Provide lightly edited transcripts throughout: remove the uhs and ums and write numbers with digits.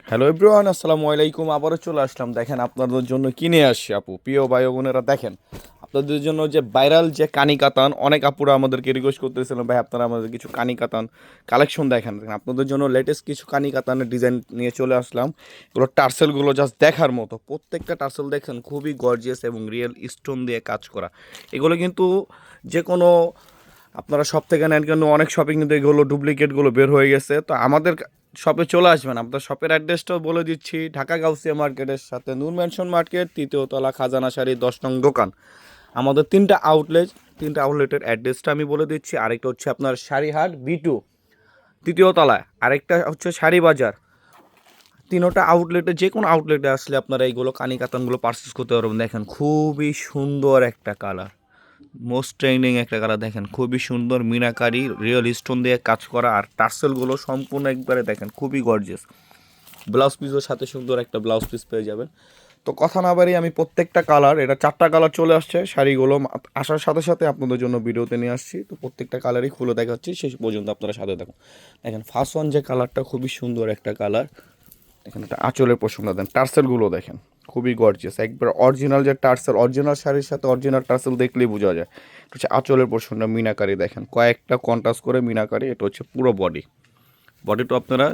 Hello everyone, আসসালামু আলাইকুম। আবারও চলে আসলাম। দেখেন আপনাদের জন্য কিনে আসছি আপু, প্রিয় ভাই ও বোনেরা। দেখেন আপনাদের জন্য যে ভাইরাল যে কানি কাতান, অনেক আপুরা আমাদেরকে রিকোয়েস্ট করতেছিলেন, ভাই আপনারা আমাদের কিছু কানি কাতান কালেকশন দেখেন। আপনাদের জন্য লেটেস্ট কিছু কানি কাতানের ডিজাইন নিয়ে চলে আসলাম। এগুলো টার্সেলগুলো জাস্ট দেখার মতো, প্রত্যেকটা টার্সেল দেখেন খুবই গর্জিয়াস এবং রিয়েল স্টোন দিয়ে কাজ করা। এগুলো কিন্তু যে কোনো আপনারা শপ থেকে নেন, কিন্তু অনেক শপিং কিন্তু এগুলো ডুপ্লিকেটগুলো বের হয়ে গেছে। তো আমাদের শপে চলে আসবেন। আপনার শপের অ্যাড্রেসটাও বলে দিচ্ছি, ঢাকা গাউসিয়া মার্কেটের সাথে নূর ম্যানশন মার্কেট, তৃতীয় তলা, খাজানা শাড়ি, 10 নং দোকান। আমাদের তিনটা আউটলেটের অ্যাড্রেসটা আমি বলে দিচ্ছি। আরেকটা হচ্ছে আপনার শাড়িহাট B2 তৃতীয় তলায়, আরেকটা হচ্ছে শাড়ি বাজার। তিনোটা আউটলেটে, যে কোনো আউটলেটে আসলে আপনারা এইগুলো কানি কাতানগুলো পারচেস করতে পারবেন। দেখেন খুবই সুন্দর একটা কালার, মোস্ট ট্রেন্ডিং একটা কালার। দেখেন খুবই সুন্দর মিনাকারি রিয়েল স্টোন দিয়ে কাজ করা, আর টার্সেলগুলো সম্পূর্ণ একবারে দেখেন খুবই গর্জিয়াস। ব্লাউজ পিসের সাথে সুন্দর একটা ব্লাউজ পিস পেয়ে যাবেন। তো কথা না বাড়িয়ে আমি প্রত্যেকটা কালার, এটা 4টা কালার চলে আসছে শাড়িগুলো আসার সাথে সাথে আপনাদের জন্য ভিডিওতে নিয়ে আসছি। তো প্রত্যেকটা কালারই খুলে দেখাচ্ছি, শেষ পর্যন্ত আপনারা সাথে দেখুন। দেখেন ফার্স্ট ওয়ান যে কালারটা, খুবই সুন্দর একটা কালার। দেখেন একটা আঁচলের পোর্শনটা দেন, টার্সেলগুলো দেখেন খুবই গর্জিয়াস, একবার অরিজিনাল যে টার্সেল, অরিজিনাল শাড়ির সাথে অরিজিনাল টার্সেল দেখলেই বোঝা যায়। এটা হচ্ছে আঁচলের পোর্শনটা মিনাকারি, দেখেন কয়েকটা কন্ট্রাস্ট করে মিনাকারি। এটা হচ্ছে পুরো বডিটা আপনারা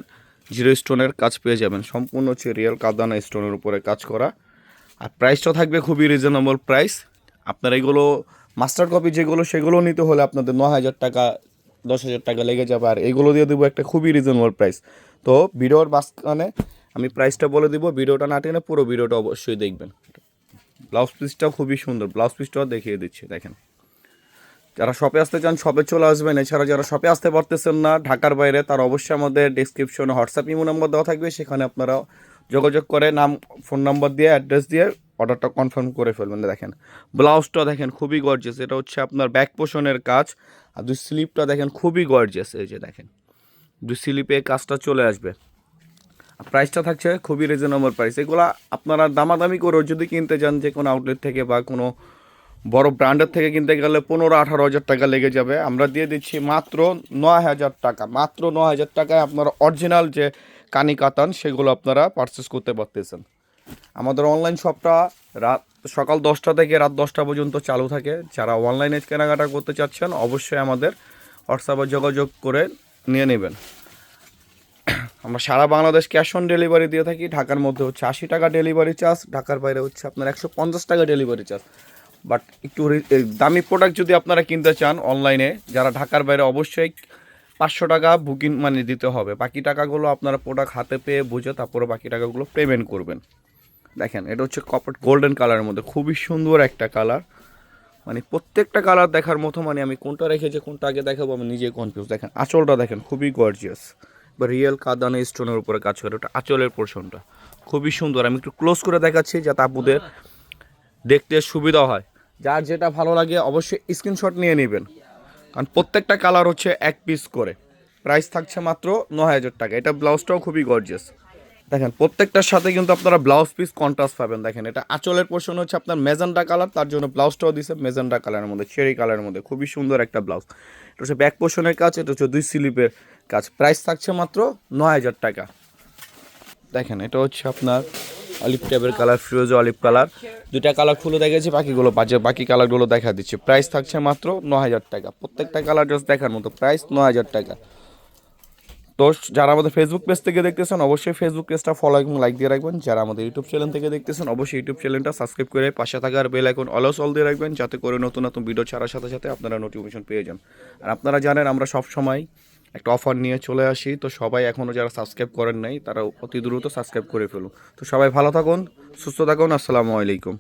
জিরো স্টোনের কাজ পেয়ে যাবেন, সম্পূর্ণ হচ্ছে রিয়েল কাদানা স্টোনের উপরে কাজ করা। আর প্রাইসটা থাকবে খুবই রিজনেবল প্রাইস। আপনার এগুলো মাস্টার কপি যেগুলো, সেগুলো নিতে হলে আপনাদের 9,000 টাকা 10,000 টাকা লেগে যাবে। আর এগুলো দিয়ে দেবো একটা খুবই রিজনেবল প্রাইস। তো ভিডিওর মাঝখানে আমি প্রাইসটা বলে দিব, ভিডিওটা না টেনে পুরো ভিডিওটা অবশ্যই দেখবেন। ব্লাউজ পিসটাও খুবই সুন্দর, ব্লাউজ পিসটাও দেখিয়ে দিচ্ছি। দেখেন যারা শপে আসতে চান শপে চলে আসবেন। এছাড়া যারা শপে আসতে পারতেছেন না ঢাকার বাইরে, তারা অবশ্যই আমাদের ডিসক্রিপশনে হোয়াটসঅ্যাপ ইমো নাম্বার দেওয়া থাকবে, সেখানে আপনারা যোগাযোগ করে নাম ফোন নাম্বার দিয়ে অ্যাড্রেস দিয়ে অর্ডারটা কনফার্ম করে ফেলবেন। দেখেন ব্লাউজটা দেখেন খুবই গর্জিয়াস, এটা হচ্ছে আপনার ব্যাক পোর্শনের কাজ। আর দুই স্লিপটা দেখেন খুবই গর্জিয়াস, এই যে দেখেন দুই স্লিপে কাজটা চলে আসবে। প্রাইসটা থাকছে খুবই রিজনেবল প্রাইস। এগুলো আপনারা দামাদামি করেও যদি কিনতে চান যে কোনো আউটলেট থেকে বা কোনো বড় ব্র্যান্ডের থেকে কিনতে গেলে 15-18 হাজার টাকা লেগে যাবে। আমরা দিয়ে দিচ্ছি মাত্র 9,000 টাকা। মাত্র 9,000 টাকায় আপনারা অরিজিনাল যে কানি কাতান সেগুলো আপনারা পারচেস করতে পারতেছেন। আমাদের অনলাইন শপটা রাত সকাল 10টা থেকে রাত 10টা পর্যন্ত চালু থাকে। যারা অনলাইনে কেনাকাটা করতে চাচ্ছেন অবশ্যই আমাদের হোয়াটসঅ্যাপে যোগাযোগ করে নিয়ে নেবেন। আমরা সারা বাংলাদেশ ক্যাশ অন ডেলিভারি দিয়ে থাকি। ঢাকার মধ্যে হচ্ছে 80 টাকা ডেলিভারি চার্জ, ঢাকার বাইরে হচ্ছে আপনার 150 টাকা ডেলিভারি চার্জ। বাট একটু দামি প্রোডাক্ট যদি আপনারা কিনতে চান অনলাইনে, যারা ঢাকার বাইরে, অবশ্যই 500 টাকা বুকিং মানে দিতে হবে। বাকি টাকাগুলো আপনারা প্রোডাক্ট হাতে পেয়ে বুঝে তারপরে বাকি টাকাগুলো পেমেন্ট করবেন। দেখেন এটা হচ্ছে কপার গোল্ডেন কালারের মধ্যে খুবই সুন্দর একটা কালার। মানে প্রত্যেকটা কালার দেখার মতো, মানে আমি কোনটা রেখেছি কোনটা আগে দেখাবো আমি নিজেই কনফিউজ। দেখেন আঁচলটা দেখেন খুবই গর্জিয়াস, বা রিয়েল কাদানে স্টোনের উপরে কাজ করে, ওটা আঁচলের পোর্শনটা খুবই সুন্দর। আমি একটু ক্লোজ করে দেখাচ্ছি যাতে আপুদের দেখতে সুবিধা হয়। যার যেটা ভালো লাগে অবশ্যই স্ক্রিনশট নিয়ে নেবেন, কারণ প্রত্যেকটা কালার হচ্ছে এক পিস করে। প্রাইস থাকছে মাত্র 9,000 টাকা। এটা ব্লাউজটাও খুবই গর্জিয়াস। দেখেন প্রত্যেকটার সাথে কিন্তু আপনারা ব্লাউজ পিস কন্ট্রাস্ট পাবেন। দেখেন এটা আঁচলের পোর্শন হচ্ছে আপনার মেজেন্টা কালার, তার জন্য ব্লাউজটাও দিছে মেজেন্টা কালারের মধ্যে, চেরি কালারের মধ্যে, খুবই সুন্দর একটা ব্লাউজ। এটা হচ্ছে ব্যাক পোর্শনের কাজ, এটা হচ্ছে দুই স্লিপের কাজ। প্রাইস থাকছে মাত্র 9,000 টাকা। দেখেন এটা হচ্ছে আপনার অলিভ টাইপের কালার, ফিরোজা অলিভ কালার। দুইটা কালার খুলে দেখেছি, বাকি কালারগুলো দেখা দিচ্ছি। প্রাইস থাকছে মাত্র 9,000 টাকা। প্রত্যেকটা কালার জাস্ট দেখার মতো, প্রাইস 9,000 টাকা। তো যারা আমাদের ফেসবুক পেজ থেকে দেখতেছেন অবশ্যই ফেসবুক পেজটা ফলো এবং লাইক দিয়ে রাখবেন। যারা আমাদের ইউটিউব চ্যানেল থেকে দেখতেছেন অবশ্যই ইউটিউব চ্যানেলটা সাবস্ক্রাইব করে পাশে থাকার বেল আইকন অলস অল দিয়ে রাখবেন, যাতে করে নতুন নতুন ভিডিও ছাড়ার সাথে সাথে আপনারা নোটিফিকেশন পেয়ে যান। আর আপনারা জানেন আমরা সব সময় একটা অফার নিয়ে চলে আসি। তো সবাই এখনও যারা সাবস্ক্রাইব করেন নাই তারা অতি দ্রুত সাবস্ক্রাইব করে ফেলুন। তো সবাই ভালো থাকুন, সুস্থ থাকুন, আসসালামু আলাইকুম।